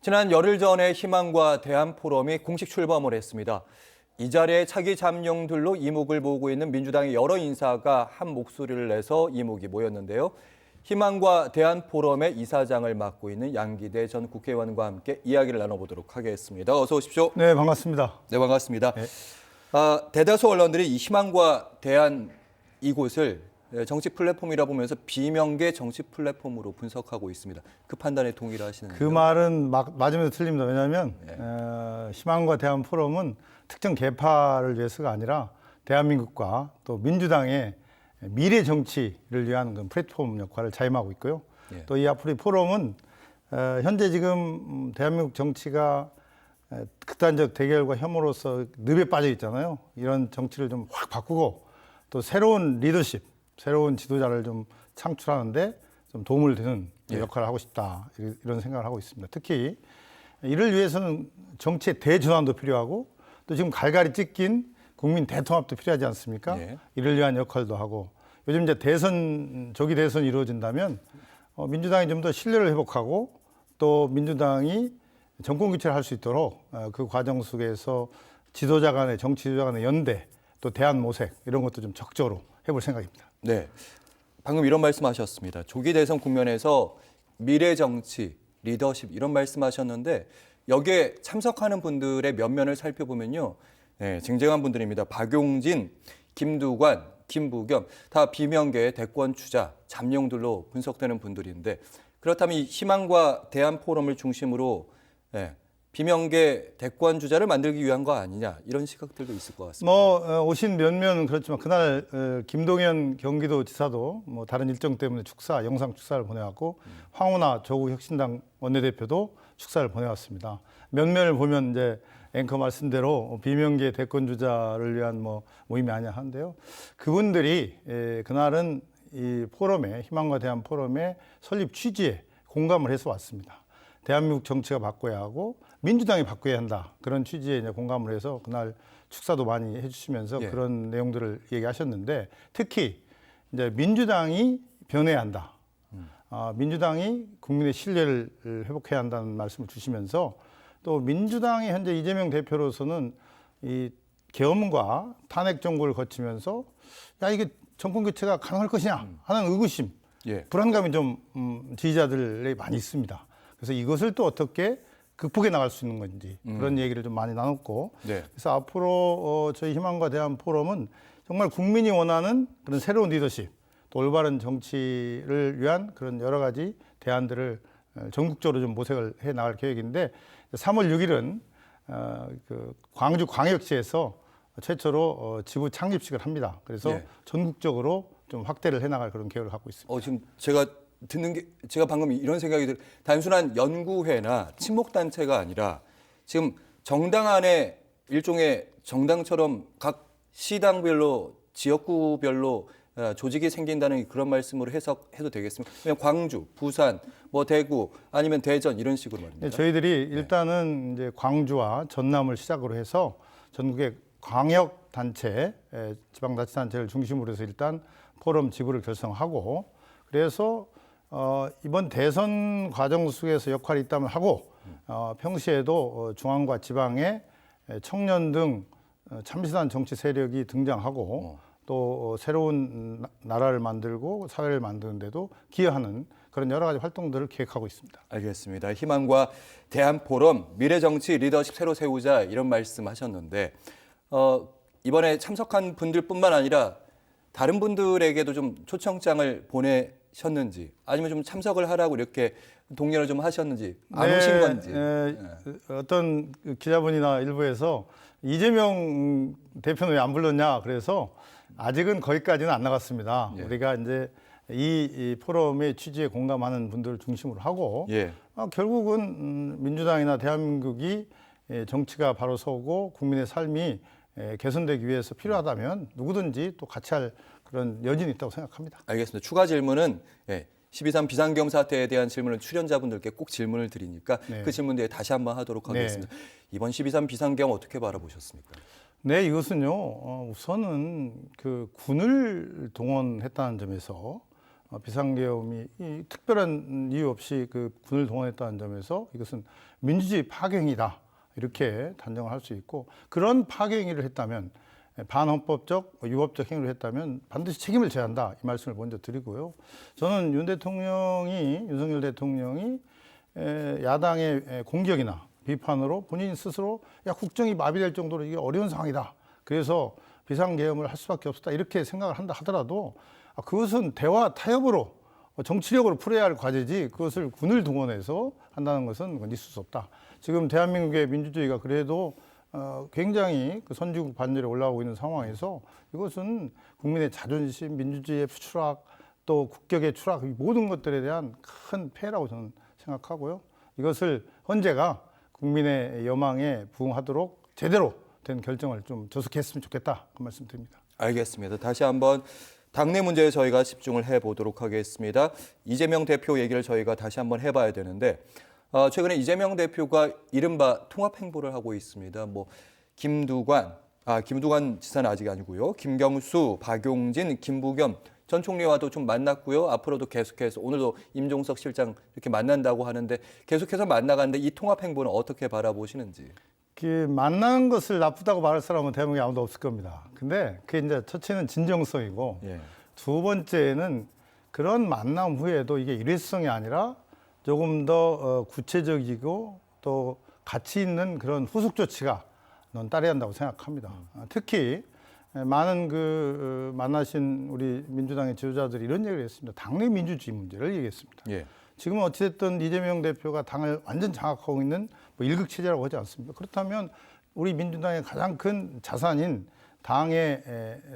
지난 열흘 전에 희망과 대안포럼이 공식 출범을 했습니다. 이 자리에 차기 잠룡들로 이목을 모으고 있는 민주당의 여러 인사가 한 목소리를 내서 이목이 모였는데요. 희망과 대안포럼의 이사장을 맡고 있는 양기대 전 국회의원과 함께 이야기를 나눠보도록 하겠습니다. 어서 오십시오. 네, 반갑습니다. 네, 반갑습니다. 네. 대다수 언론들이 이 희망과 대안 이곳을 정치 플랫폼이라 보면서 비명계 정치 플랫폼으로 분석하고 있습니다. 그 판단에 동의를 하시는데요? 그 말은 맞으면서 틀립니다. 왜냐하면 희망과 대안 포럼은 특정 계파를 위해서가 아니라 대한민국과 또 민주당의 미래 정치를 위한 그런 플랫폼 역할을 자임하고 있고요. 예. 또 이 앞으로 이 포럼은 현재 지금 대한민국 정치가 극단적 대결과 혐오로서 늪에 빠져 있잖아요. 이런 정치를 좀 확 바꾸고 또 새로운 리더십, 새로운 지도자를 좀 창출하는데 좀 도움을 되는 역할을 하고 싶다, 이런 생각을 하고 있습니다. 특히 이를 위해서는 정치의 대전환도 필요하고 또 지금 갈갈이 찢긴 국민 대통합도 필요하지 않습니까? 예. 이를 위한 역할도 하고 요즘 이제 조기 대선이 이루어진다면 민주당이 좀 더 신뢰를 회복하고 또 민주당이 정권 교체를 할 수 있도록 그 과정 속에서 정치 지도자 간의 연대 또 대안 모색 이런 것도 좀 적극적으로 해볼 생각입니다. 네, 방금 이런 말씀하셨습니다. 조기 대선 국면에서 미래 정치, 리더십 이런 말씀하셨는데 여기에 참석하는 분들의 면면을 살펴보면요, 네, 쟁쟁한 분들입니다. 박용진, 김두관, 김부겸 다 비명계의 대권 주자, 잠룡들로 분석되는 분들인데 그렇다면 이 희망과 대안 포럼을 중심으로 비명계 대권 주자를 만들기 위한 거 아니냐 이런 시각들도 있을 것 같습니다. 오신 면면은 그렇지만 그날 김동연 경기도지사도 다른 일정 때문에 영상 축사를 보내왔고 황운하 조국 혁신당 원내대표도 축사를 보내왔습니다. 면면을 보면 이제 앵커 말씀대로 비명계 대권 주자를 위한 모임이 아니냐 하는데요. 그분들이 그날은 이 희망과 대안 포럼의 설립 취지에 공감을 해서 왔습니다. 대한민국 정치가 바꿔야 하고 민주당이 바꿔야 한다. 그런 취지에 이제 공감을 해서 그날 축사도 많이 해주시면서 그런 내용들을 얘기하셨는데 특히 이제 민주당이 변해야 한다. 민주당이 국민의 신뢰를 회복해야 한다는 말씀을 주시면서 또 민주당의 현재 이재명 대표로서는 이 계엄과 탄핵 정국을 거치면서 이게 정권 교체가 가능할 것이냐 하는 의구심, 불안감이 좀 지지자들에 많이 있습니다. 그래서 이것을 또 어떻게 극복해 나갈 수 있는 건지 그런 얘기를 좀 많이 나눴고 그래서 앞으로 저희 희망과 대안 포럼은 정말 국민이 원하는 그런 새로운 리더십 또 올바른 정치를 위한 그런 여러 가지 대안들을 전국적으로 좀 모색을 해 나갈 계획인데 3월 6일은 그 광주 광역시에서 최초로 지부 창립식을 합니다. 그래서 전국적으로 좀 확대를 해 나갈 그런 계획을 갖고 있습니다. 지금 제가 방금 이런 생각이 들어요. 단순한 연구회나 친목단체가 아니라 지금 정당 안에 일종의 정당처럼 각 시당별로 지역구별로 조직이 생긴다는 그런 말씀으로 해석해도 되겠습니까? 그냥 광주, 부산, 대구 아니면 대전 이런 식으로 말입니다. 저희들이 일단은 이제 광주와 전남을 시작으로 해서 전국의 광역단체, 지방자치단체를 중심으로 해서 일단 포럼 지부를 결성하고 그래서 이번 대선 과정 속에서 역할이 있다면 하고 평시에도 중앙과 지방에 청년 등 참신한 정치 세력이 등장하고 또 새로운 나라를 만들고 사회를 만드는 데도 기여하는 그런 여러 가지 활동들을 기획하고 있습니다. 알겠습니다. 희망과 대안 포럼, 미래 정치 리더십 새로 세우자 이런 말씀하셨는데 이번에 참석한 분들뿐만 아니라 다른 분들에게도 좀 초청장을 보내셨는지 아니면 좀 참석을 하라고 이렇게 독려를 좀 하셨는지 안 오신 건지. 어떤 기자분이나 일부에서 이재명 대표는 왜 안 불렀냐 그래서 아직은 거기까지는 안 나갔습니다. 우리가 이제 이 포럼의 취지에 공감하는 분들을 중심으로 하고 결국은 민주당이나 대한민국이 정치가 바로 서고 국민의 삶이 개선되기 위해서 필요하다면 누구든지 또 같이 할 그런 여진이 있다고 생각합니다. 알겠습니다. 추가 질문은 12.3 비상경 사태에 대한 질문을 출연자분들께 꼭 질문을 드리니까 그 질문 뒤에 다시 한번 하도록 하겠습니다. 이번 12.3 비상경 어떻게 바라보셨습니까? 네, 이것은요. 우선은 그 군을 동원했다는 점에서 비상계엄이 이 특별한 이유 없이 그 군을 동원했다는 점에서 이것은 민주주의 파괴행위다 이렇게 단정을 할 수 있고 그런 파괴행위를 했다면 반헌법적, 유법적 행위를 했다면 반드시 책임을 져야 한다 이 말씀을 먼저 드리고요. 저는 윤석열 대통령이 야당의 공격이나 비판으로 본인 스스로 국정이 마비될 정도로 이게 어려운 상황이다. 그래서 비상계엄을 할 수밖에 없었다. 이렇게 생각을 한다 하더라도 그것은 대화 타협으로 정치력으로 풀어야 할 과제지 그것을 군을 동원해서 한다는 것은 있을 수 없다. 지금 대한민국의 민주주의가 그래도 굉장히 그 선진국 반열에 올라오고 있는 상황에서 이것은 국민의 자존심, 민주주의의 추락, 또 국격의 추락, 모든 것들에 대한 큰 폐해라고 저는 생각하고요. 이것을 헌재가 국민의 여망에 부응하도록 제대로 된 결정을 좀 저속했으면 좋겠다 그 말씀 드립니다. 알겠습니다. 다시 한번 당내 문제에 저희가 집중을 해보도록 하겠습니다. 이재명 대표 얘기를 저희가 다시 한번 해봐야 되는데 최근에 이재명 대표가 이른바 통합 행보를 하고 있습니다. 뭐 김두관 지사는 아직 아니고요. 김경수, 박용진, 김부겸 전 총리와도 좀 만났고요. 앞으로도 계속해서 오늘도 임종석 실장 이렇게 만난다고 하는데 계속해서 만나가는데 이 통합 행보는 어떻게 바라보시는지? 그 만나는 것을 나쁘다고 말할 사람은 대한민국에 아무도 없을 겁니다. 근데 그게 이제 첫째는 진정성이고 예. 두 번째는 그런 만남 후에도 이게 일회성이 아니라 조금 더 구체적이고 또 가치 있는 그런 후속 조치가 넌 따라야 한다고 생각합니다. 특히 많은 만나신 우리 민주당의 지도자들이 이런 얘기를 했습니다. 당내 민주주의 문제를 얘기했습니다. 예. 지금 어찌됐든 이재명 대표가 당을 완전 장악하고 있는 일극 체제라고 하지 않습니까? 그렇다면 우리 민주당의 가장 큰 자산인 당의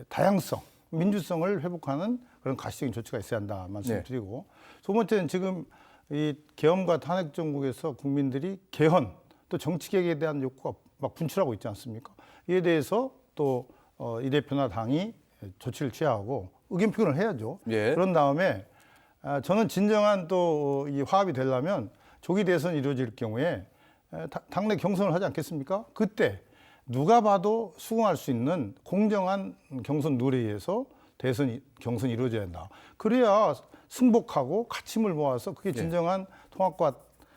다양성, 민주성을 회복하는 그런 가시적인 조치가 있어야 한다 말씀드리고 두 번째는 지금 이 계엄과 탄핵 정국에서 국민들이 개헌 또 정치개혁에 대한 욕구가 막 분출하고 있지 않습니까? 이에 대해서 또 이 대표나 당이 조치를 취하고 의견 표현을 해야죠. 예. 그런 다음에 저는 진정한 또 이 화합이 되려면 조기 대선이 이루어질 경우에 당내 경선을 하지 않겠습니까? 그때 누가 봐도 수긍할 수 있는 공정한 경선 룰에 의해서 경선이 이루어져야 한다. 그래야 승복하고 가침을 모아서 그게 진정한 통합과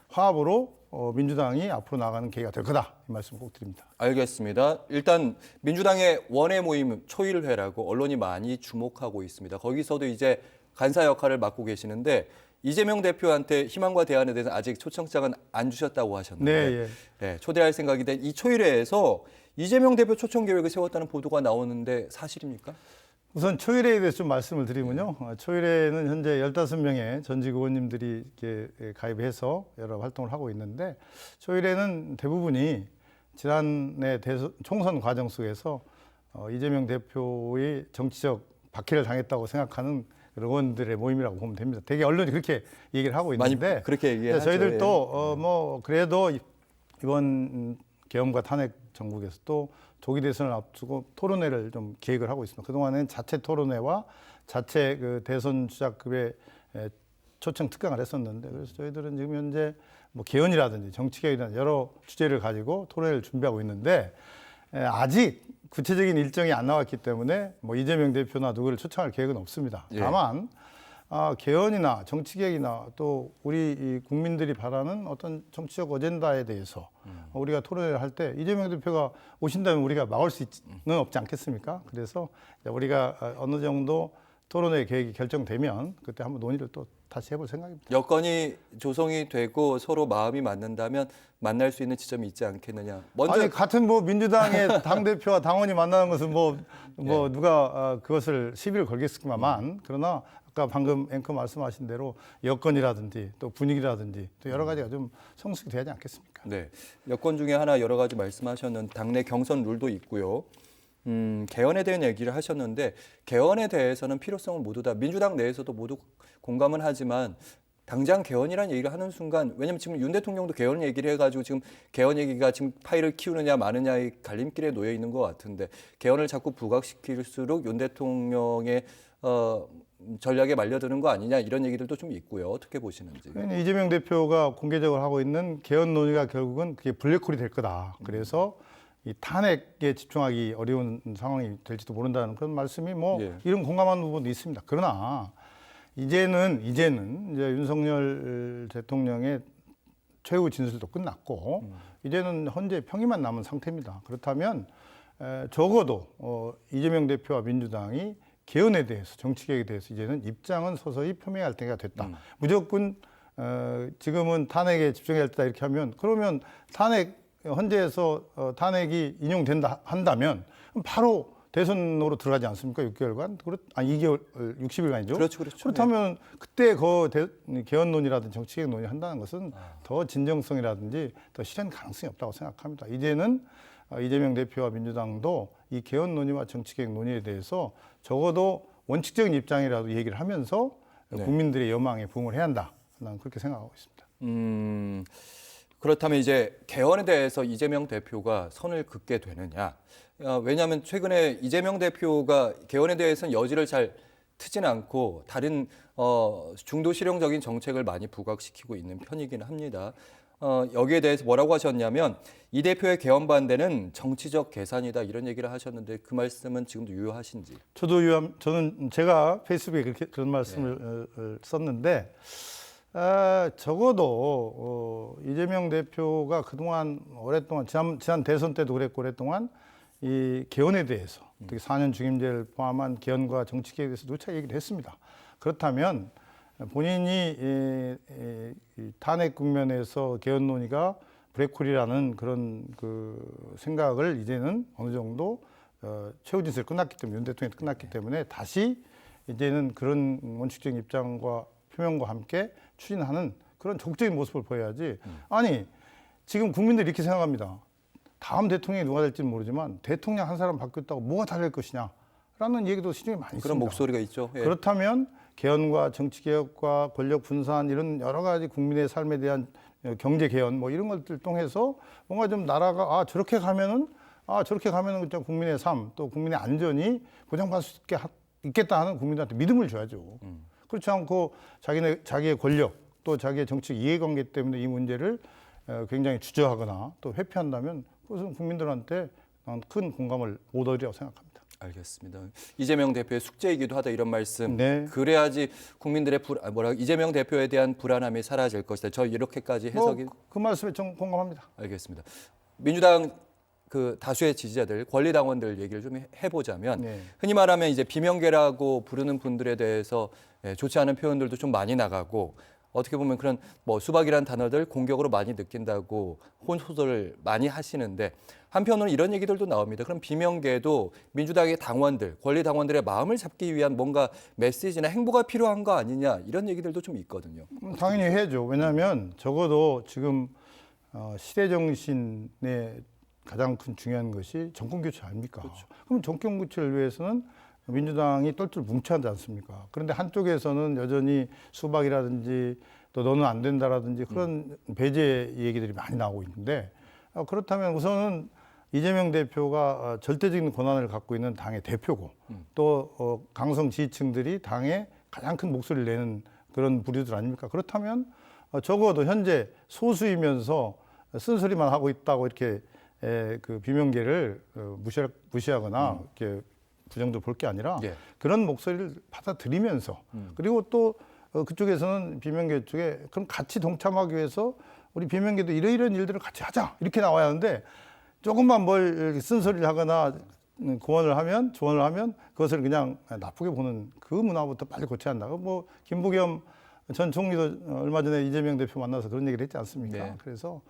화합으로 민주당이 앞으로 나가는 계기가 될 거다. 이 말씀 꼭 드립니다. 알겠습니다. 일단 민주당의 원외 모임 초일회라고 언론이 많이 주목하고 있습니다. 거기서도 이제 간사 역할을 맡고 계시는데 이재명 대표한테 희망과 대안에 대해서 아직 초청장은 안 주셨다고 하셨는데 네, 초대할 생각이 된 이 초일회에서 이재명 대표 초청 계획을 세웠다는 보도가 나오는데 사실입니까? 우선 초일회에 대해서 좀 말씀을 드리면요. 초일회는 현재 15명의 전직 의원님들이 이렇게 가입해서 여러 활동을 하고 있는데 초일회는 대부분이 지난해 총선 과정 속에서 이재명 대표의 정치적 박해를 당했다고 생각하는 의원들의 모임이라고 보면 됩니다. 되게 언론이 그렇게 얘기를 하고 있는데 많이 그렇게 얘기하죠. 저희들도 그래도 이번 계엄과 탄핵 정국에서 또 조기 대선을 앞두고 토론회를 좀 계획을 하고 있습니다. 그동안은 자체 토론회와 자체 그 대선 주자급의 초청 특강을 했었는데 그래서 저희들은 지금 현재 뭐 개헌이라든지 정치개혁이라든지 여러 주제를 가지고 토론회를 준비하고 있는데 아직 구체적인 일정이 안 나왔기 때문에 뭐 이재명 대표나 누구를 초청할 계획은 없습니다. 다만 개헌이나 정치개혁이나 또 우리 이 국민들이 바라는 어떤 정치적 어젠다에 대해서 우리가 토론회를 할 때 이재명 대표가 오신다면 우리가 막을 수는 없지 않겠습니까? 그래서 우리가 어느 정도 토론회 계획이 결정되면 그때 한번 논의를 또 다시 해볼 생각입니다. 여건이 조성이 되고 서로 마음이 맞는다면 만날 수 있는 지점이 있지 않겠느냐. 먼저 같은 뭐 민주당의 당 대표와 당원이 만나는 것은 누가 그것을 시비를 걸겠습니다만 그러나 아까 방금 앵커 말씀하신 대로 여건이라든지 또 분위기라든지 또 여러 가지가 좀 성숙이 돼야지 않겠습니까? 네, 여건 중에 하나 여러 가지 말씀하셨는데 당내 경선 룰도 있고요. 개헌에 대한 얘기를 하셨는데 개헌에 대해서는 필요성을 모두 다 민주당 내에서도 모두 공감은 하지만 당장 개헌이라는 얘기를 하는 순간 왜냐하면 지금 윤 대통령도 개헌 얘기를 해가지고 지금 개헌 얘기가 지금 파일을 키우느냐 마느냐의 갈림길에 놓여 있는 것 같은데 개헌을 자꾸 부각시킬수록 윤 대통령의 전략에 말려드는 거 아니냐 이런 얘기들도 좀 있고요. 어떻게 보시는지. 이재명 대표가 공개적으로 하고 있는 개헌 논의가 결국은 그게 블랙홀이 될 거다. 그래서 이 탄핵에 집중하기 어려운 상황이 될지도 모른다는 그런 말씀이 이런 공감하는 부분도 있습니다. 그러나 이제는 이제 윤석열 대통령의 최후 진술도 끝났고 이제는 헌재 평의만 남은 상태입니다. 그렇다면 적어도 이재명 대표와 민주당이 개헌에 대해서 정치 개혁에 대해서 이제는 입장은 서서히 표명할 때가 됐다. 무조건 지금은 탄핵에 집중해야 할 때다 이렇게 하면 그러면 헌재에서 탄핵이 인용된다 한다면 바로 대선으로 들어가지 않습니까? 6개월간? 2개월, 60일간이죠. 그렇죠. 그렇다면 그때 개헌론이라든지 정치개혁 논의 한다는 것은 더 진정성이라든지 더 실현 가능성이 없다고 생각합니다. 이제는 이재명 대표와 민주당도 이 개헌 논의와 정치개혁 논의에 대해서 적어도 원칙적인 입장이라도 얘기를 하면서 국민들의 여망에 부응을 해야 한다. 나는 그렇게 생각하고 있습니다. 그렇다면 이제 개헌에 대해서 이재명 대표가 선을 긋게 되느냐? 왜냐하면 최근에 이재명 대표가 개헌에 대해서는 여지를 잘 트진 않고 다른 중도 실용적인 정책을 많이 부각시키고 있는 편이긴 합니다. 여기에 대해서 뭐라고 하셨냐면 이 대표의 개헌 반대는 정치적 계산이다 이런 얘기를 하셨는데 그 말씀은 지금도 유효하신지? 저는 제가 페이스북에 그런 말씀을 썼는데 적어도 이재명 대표가 그동안 오랫동안 지난 대선 때도 그랬고 오랫동안 이 개헌에 대해서 특히 4년 중임제를 포함한 개헌과 정치개혁에 대해서 누차 얘기를 했습니다. 그렇다면 본인이 이 탄핵 국면에서 개헌 논의가 브레이크홀이라는 그런 그 생각을 이제는 어느 정도 최후 진술이 끝났기 때문에 윤 대통령이 끝났기 때문에 다시 이제는 그런 원칙적인 입장과 표명과 함께 추진하는 그런 적극적인 모습을 보여야지. 아니 지금 국민들이 이렇게 생각합니다. 다음 대통령이 누가 될지는 모르지만 대통령 한 사람 바뀌었다고 뭐가 다를 것이냐라는 얘기도 시중에 많이 있습니다. 그런 목소리가 있죠. 예. 그렇다면 개헌과 정치개혁과 권력 분산 이런 여러 가지 국민의 삶에 대한 경제 개헌 뭐 이런 것들 통해서 뭔가 좀 나라가 저렇게 가면은 진짜 국민의 삶 또 국민의 안전이 보장받을 수 있겠다 하는 국민들한테 믿음을 줘야죠. 그렇지 않고 자기의 권력 또 자기의 정치 이해관계 때문에 이 문제를 굉장히 주저하거나 또 회피한다면 그것은 국민들한테 큰 공감을 못 얻으리라고 생각합니다. 알겠습니다. 이재명 대표의 숙제이기도 하다 이런 말씀. 네. 그래야지 국민들의 이재명 대표에 대한 불안함이 사라질 것이다. 저 이렇게까지 해석이. 그 말씀에 좀 공감합니다. 알겠습니다. 민주당 그 다수의 지지자들, 권리당원들 얘기를 좀 해보자면 흔히 말하면 이제 비명계라고 부르는 분들에 대해서 좋지 않은 표현들도 좀 많이 나가고 어떻게 보면 그런 뭐 수박이라는 단어들 공격으로 많이 느낀다고 혼소설을 많이 하시는데 한편으로는 이런 얘기들도 나옵니다. 그럼 비명계도 민주당의 당원들, 권리 당원들의 마음을 잡기 위한 뭔가 메시지나 행보가 필요한 거 아니냐 이런 얘기들도 좀 있거든요. 당연히 해야죠. 왜냐하면 적어도 지금 시대 정신의 가장 큰 중요한 것이 정권 교체 아닙니까? 그렇죠. 그럼 정권 교체를 위해서는 민주당이 똘똘 뭉쳐야 하지 않습니까? 그런데 한쪽에서는 여전히 수박이라든지 또 너는 안 된다라든지 그런 배제 얘기들이 많이 나오고 있는데 그렇다면 우선은 이재명 대표가 절대적인 권한을 갖고 있는 당의 대표고 또 강성 지지층들이 당의 가장 큰 목소리를 내는 그런 부류들 아닙니까? 그렇다면 적어도 현재 소수이면서 쓴소리만 하고 있다고 이렇게 그 비명계를 무시하거나 이렇게 부정도 볼 게 아니라 그런 목소리를 받아들이면서 그리고 또 그쪽에서는 비명계 쪽에 그럼 같이 동참하기 위해서 우리 비명계도 이런 일들을 같이 하자 이렇게 나와야 하는데 조금만 뭘 쓴소리를 하거나 조언을 하면 그것을 그냥 나쁘게 보는 그 문화부터 빨리 고쳐야 한다. 뭐 김부겸 전 총리도 얼마 전에 이재명 대표 만나서 그런 얘기를 했지 않습니까? 네. 그래서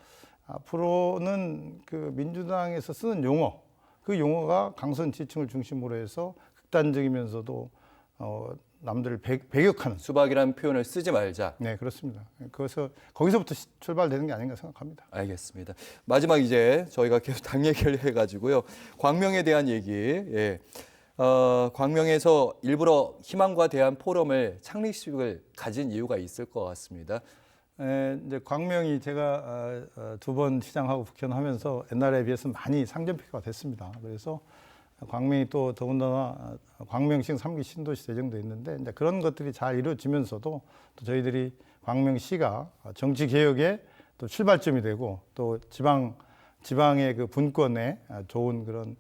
앞으로는 그 민주당에서 쓰는 용어 그 용어가 강성 지지층을 중심으로 해서 극단적이면서도 남들을 배격하는 수박이라는 표현을 쓰지 말자. 네, 그렇습니다. 거기서부터 출발되는 게 아닌가 생각합니다. 알겠습니다. 마지막 이제 저희가 계속 당 얘기를 해가지고요. 광명에 대한 얘기. 광명에서 일부러 희망과 대한 포럼을 창립식을 가진 이유가 있을 것 같습니다. 이제 광명이 제가 2번 시장하고 국회의원하면서 옛날에 비해서 많이 상전폐가 됐습니다. 그래서 광명이 또 더군다나 광명시 3기 신도시 제정돼 있는데 이제 그런 것들이 잘 이루어지면서도 또 저희들이 광명시가 정치 개혁의 또 출발점이 되고 또 지방의 그 분권에 좋은 그런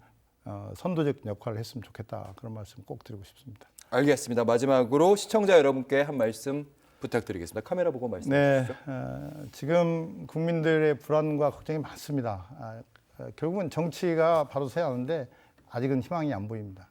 선도적 역할을 했으면 좋겠다 그런 말씀 꼭 드리고 싶습니다. 알겠습니다. 마지막으로 시청자 여러분께 한 말씀 부탁드리겠습니다. 카메라 보고 말씀해 네, 주시죠. 지금 국민들의 불안과 걱정이 많습니다. 결국은 정치가 바로 서야 하는데 아직은 희망이 안 보입니다.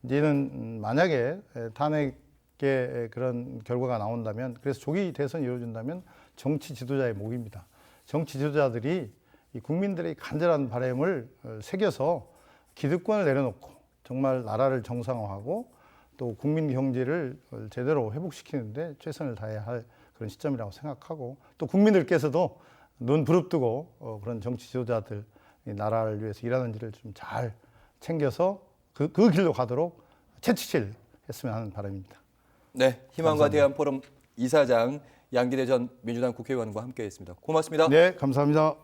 이제는 만약에 탄핵의 그런 결과가 나온다면, 그래서 조기 대선이 이루어진다면 정치 지도자의 몫입니다. 정치 지도자들이 이 국민들의 간절한 바람을 새겨서 기득권을 내려놓고 정말 나라를 정상화하고 또 국민 경제를 제대로 회복시키는데 최선을 다해야 할 그런 시점이라고 생각하고, 또 국민들께서도 눈 부릅뜨고 그런 정치 지도자들 이 나라를 위해서 일하는지를 좀 잘 챙겨서 그 길로 가도록 채찍질 했으면 하는 바람입니다. 네, 희망과 감사합니다. 대안 포럼 이사장 양기대 전 민주당 국회의원과 함께했습니다. 고맙습니다. 네, 감사합니다.